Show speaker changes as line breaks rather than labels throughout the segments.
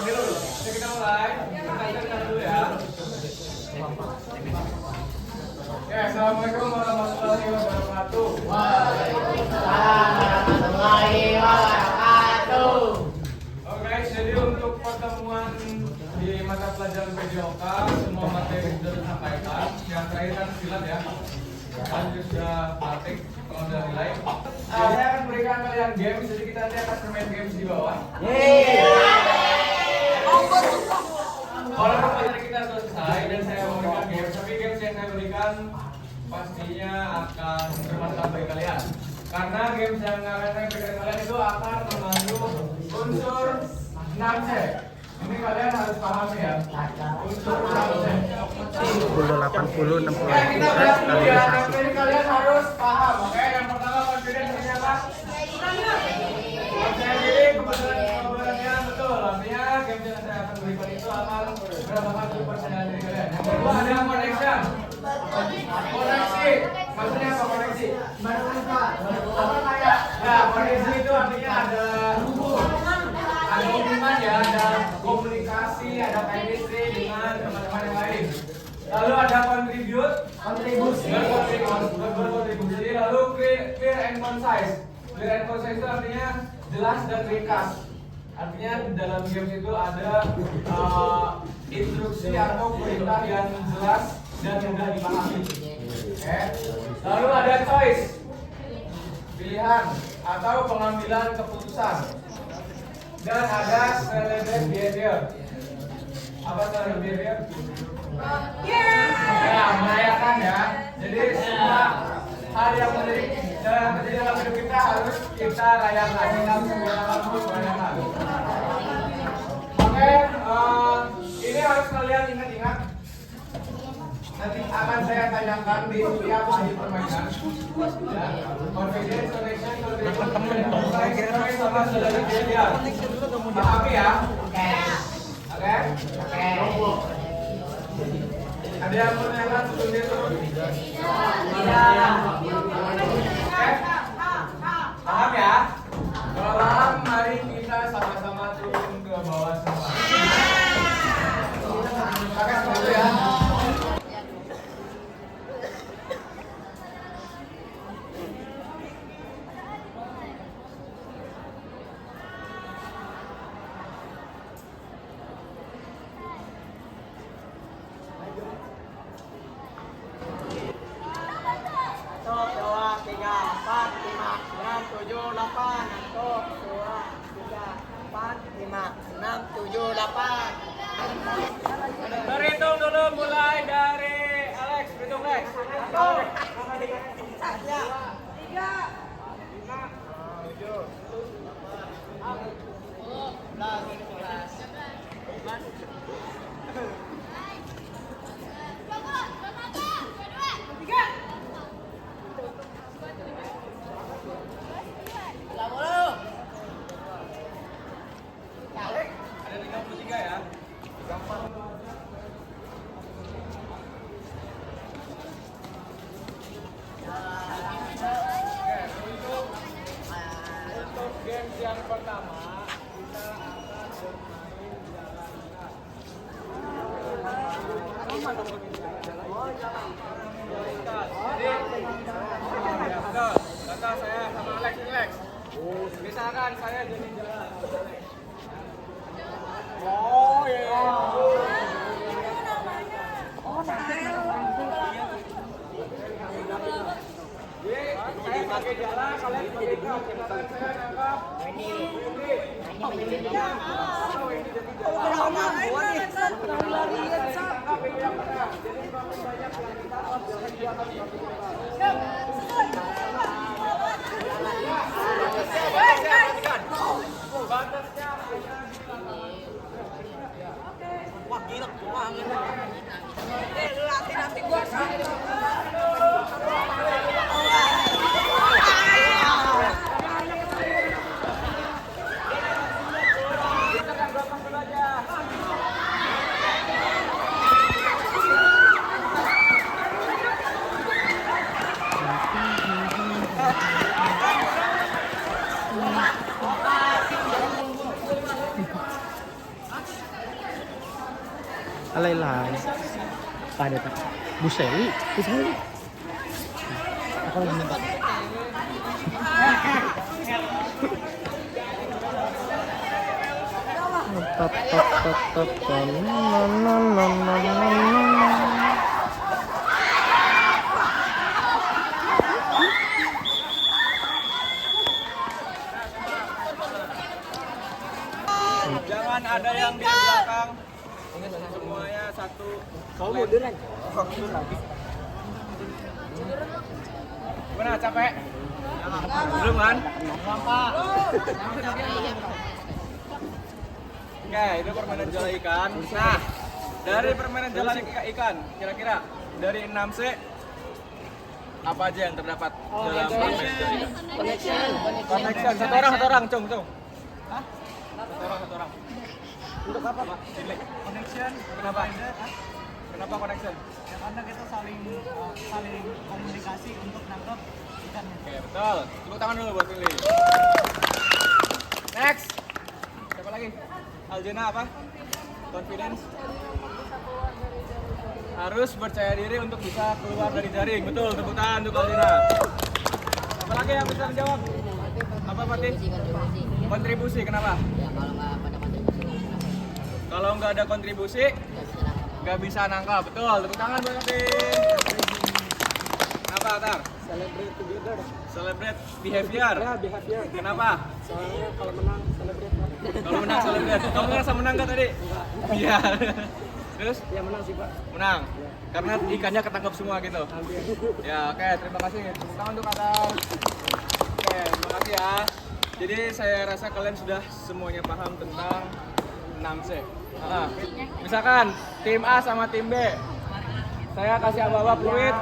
dulu. Kita mulai. Kita dulu ya. Oke, assalamualaikum warahmatullahi wabarakatuh.
Waalaikumsalam warahmatullahi wabarakatuh.
Oke, jadi untuk pertemuan di mata pelajaran PJOK semua materi sudah disampaikan. Yang terakhir kan silat ya. Kalian juga sudah praktik kalau sudah nilai. Saya akan berikan kalian games, jadi kita nanti akan bermain games di bawah. Kalau materi kita selesai dan saya memberikan games, tapi games yang saya berikan pastinya akan bermanfaat bagi kalian. Karena games yang akan saya berikan kalian itu akan mengandung unsur 6C. Ini kalian harus paham ya. Unsur 6C.
80, 60, 60.
Oke, kita bahas dulu ya. Jadi kalian harus paham. Oke, yang pertama confidence artinya apa? Percaya diri, kebenarannya betul. Artinya games yang saya akan berikan itu akan berdasarkan kepercayaan diri kalian. Yang kedua ada connection. Koneksi. Maksudnya apa koneksi? Ya, koneksi itu artinya ada hubungan ya, ada komunikasi, ada chemistry dengan teman-teman yang lain. Lalu ada kontribusi, lalu clear and concise. Clear and concise itu artinya jelas dan ringkas. Artinya dalam games itu ada instruksi atau perintah yang jelas dan mudah dipahami. Oke. Lalu ada choice, pilihan atau pengambilan keputusan. Dan ada celebrate behavior. Apa celebrate behavior? Ya, merayakan ya. Jadi semua hal yang terjadi dalam hidup kita harus kita rayakan. Kita harus merayakan. Oke, ini harus kalian ingat-ingat. Nanti akan saya tanyakan di setiap akhir permainan. Ya, confidence, connection, sama celebrate behavior. Pahami ya? Oke? Ada yang mau menanyakan sebelum itu? Paham ya? Kalau paham, mari kita sama-sama turun ke bawah semua. Pakai dulu ya. Berhitung dulu mulai dari Alex. Berhitung Lex. 33 ya. Gampang. Untuk games yang pertama kita akan bermain jalan. Jadi, saya sama Alex ini Lex. Misalkan saya jadi jalan. Oh iya. Saya pakai jalan, kalian pakai jalan. Saya nangkap. Ini jadi jalan. Batasnya wah gila banget. Nanti gua
Alay-alay. Pada tak. Buseli. Aku lagi minta. Top.
Jangan ada yang di belakang. Semuanya satu. Kau munduran. Gimana, capek? Belum kan? Oke, itu permainan jala ikan. Nah, dari permainan jala ikan, kira-kira dari 6C apa aja yang terdapat dalam permainan jala ikan? Connection. Satu orang, cung. Satu orang. Untuk apa, Pak?
Connection.
Kenapa? Kenapa connection?
Ya karena kita saling komunikasi untuk nangkep ikannya.
Oke, betul. Tepuk tangan dulu buat Willy. Next. Siapa lagi? Aljana apa? Confidence. Harus percaya diri untuk bisa keluar dari jaring. Betul, tepuk tangan untuk Aljana. Apa lagi yang bisa menjawab? Apa, Fatih? Kontribusi, kenapa? Kalau nggak ada kontribusi, nggak bisa nangkap. Betul, tepuk tangan buat Fatih. Kenapa, Atar?
Celebrate together.
Celebrate behavior.
Ya, behavior.
Kenapa?
Soalnya kalau menang celebrate.
Kalau menang celebrate. Kamu ngerasa menang nggak tadi? Iya. Terus?
Ya menang sih, Pak.
Menang. Karena ikannya ketangkep semua gitu. Ya, oke, terima kasih. Tepuk tangan untuk Atar. Oke, terima kasih ya. Jadi saya rasa kalian sudah semuanya paham tentang 6C. Misalkan tim A sama tim B. Saya kasih aba-aba fluid.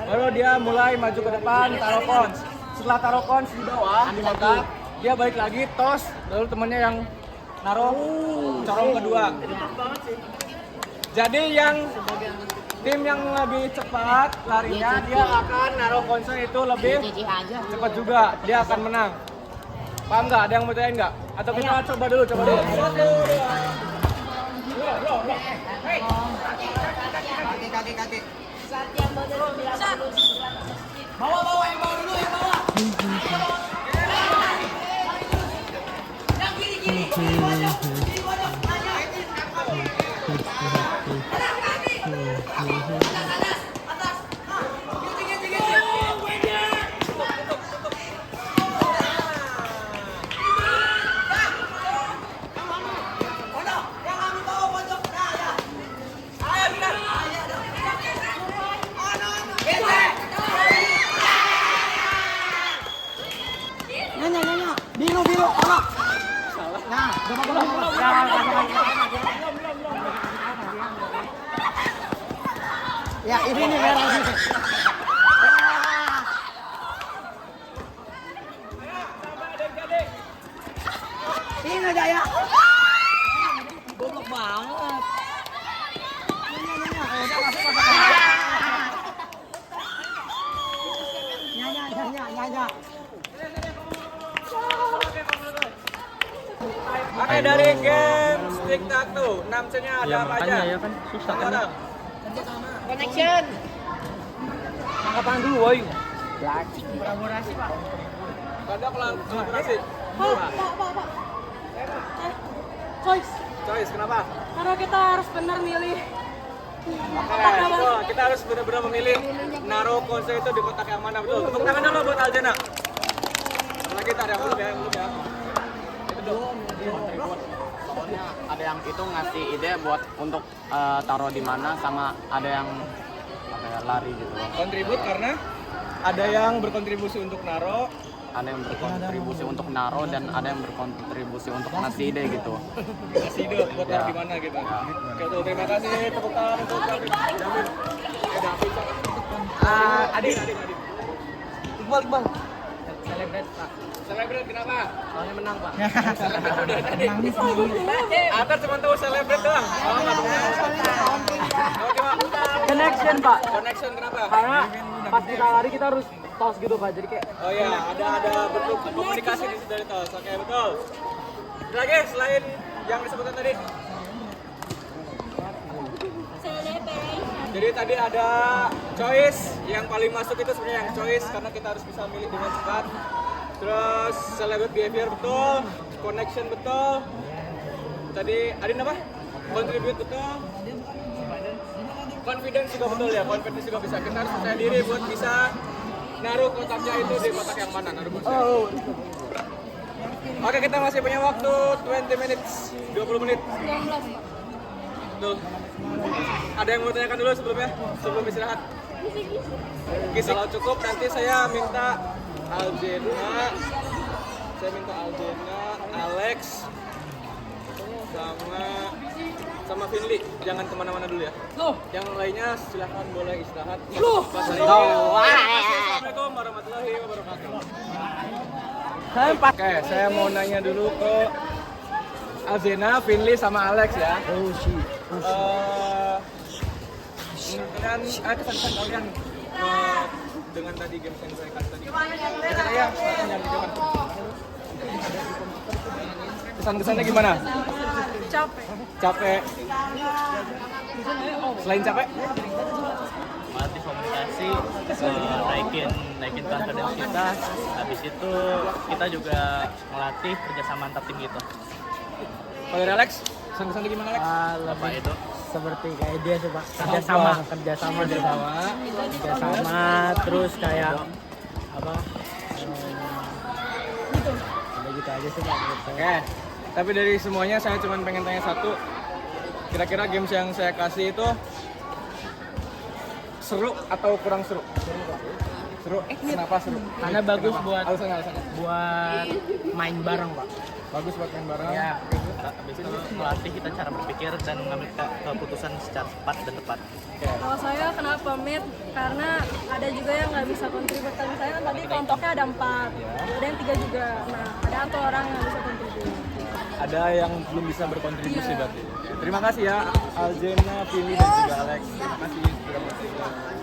Lalu dia mulai maju ke depan, taruh cons. Setelah taruh cons di bawah, maka dia balik lagi, tos. Lalu temennya yang naruh corong kedua. Jadi yang tim yang lebih cepat larinya, dia akan naruh konsnya itu lebih cepat juga. Dia akan menang. Paham nggak? Ada yang mau tanyain nggak? Atau kita coba dulu.
Kaki. Nanya. Biru. Salah. Nah, ya, ini nih merah nih. Ini aja ya. Goblok banget. Nanya.
Oke, dari game stick tato, 6C-nya ada
Ya
apa aja?
makanya ya kan susah kan. Ya.
Connection.
Angkapan dulu, woi.
Kolaborasi, Pak.
Ada kolaborasi.
Pak.
Choice, kenapa?
Karena kita harus benar milih.
Oke, betul. Kita harus benar-benar memilih naruh konsol itu di kotak yang mana, betul. Tepuk tangan dulu buat Aljana. Apalagi kita ada yang belum ya. Itu dong.
Soalnya ada yang itu ngasih ide buat untuk taruh di mana, sama ada yang lari gitu loh.
Kontribut karena ada yang berkontribusi untuk naruh,
Ada yang berkontribusi untuk naro dan ada yang berkontribusi untuk ngasih ide gitu.
kasih ide buat taruh di mana gitu. Oke, tuh, terima kasih. Tepuk tangan untuk David. Adik.
Iqbal.
Celebrate kenapa?
Soalnya menang, Pak.
Atar cuma tahu celebrate doang. Oh, nggak tahu.
Connection, Pak.
Connection kenapa?
Karena pas kita lari kita harus tos gitu, Pak. Jadi kayak
Oh iya, ada bentuk komunikasi di situ dari tos. Oke, betul. Ada lagi selain yang disebutkan tadi? Jadi tadi ada choice, yang paling masuk itu sebenarnya yang choice karena kita harus bisa milih dengan cepat. Terus celebrate behavior betul, connection betul. Tadi ada apa? Contribute betul. Confidence juga betul ya, confidence juga bisa. Kita harus percaya diri buat bisa naruh kotaknya itu di kotak yang mana, naruh boxnya. Oke, kita masih punya waktu 20 minutes, 20 menit.
19.
Tuh. Ada yang mau tanyakan dulu sebelumnya? Sebelum istirahat? Oke, kalau cukup nanti saya minta Aljena, Alex, sama Finley. Jangan kemana-mana dulu ya.
Loh,
Yang lainnya silahkan boleh istirahat.
Loh.
Assalamualaikum warahmatullahi wabarakatuh. Oke, saya mau nanya dulu ke Aljena, Finley, sama Alex ya. Menurut kalian, kesan-kesan kalian dengan tadi game yang saya kasih tadi. Kesan-kesannya gimana?
capek.
Capek. Selain capek?
Melatih komunikasi, naikin confidence kita. Habis itu kita juga melatih kerjasama antar tim gitu.
Kalau dari Alex, kesan-kesannya gimana Alex?
Apa itu?
Seperti kayak dia sih Pak.
Kerjasama.
Kerjasama.
Terus kayak
Apa? Udah gitu aja sih Pak.
Oke, tapi dari semuanya saya cuma pengen tanya satu. Kira-kira games yang saya kasih itu seru atau kurang seru? Seru. Kenapa seru?
Karena bagus
Kenapa?
buat-
Alasannya.
Buat main bareng Pak.
Bagus buat main bareng.
Ya.
habis itu melatih kita cara berpikir dan mengambil keputusan secara cepat dan tepat.
Kalau saya kenapa mid? Karena ada juga yang nggak bisa kontribut. Kan saya kan tadi kelompoknya ada 4, ada yang 3 juga. Nah, ada satu orang yang bisa kontribut.
Ada yang belum bisa berkontribusi
Iya.
berarti. Terima kasih ya Aljena, Vili dan juga Alex. Terima kasih sudah bersedia.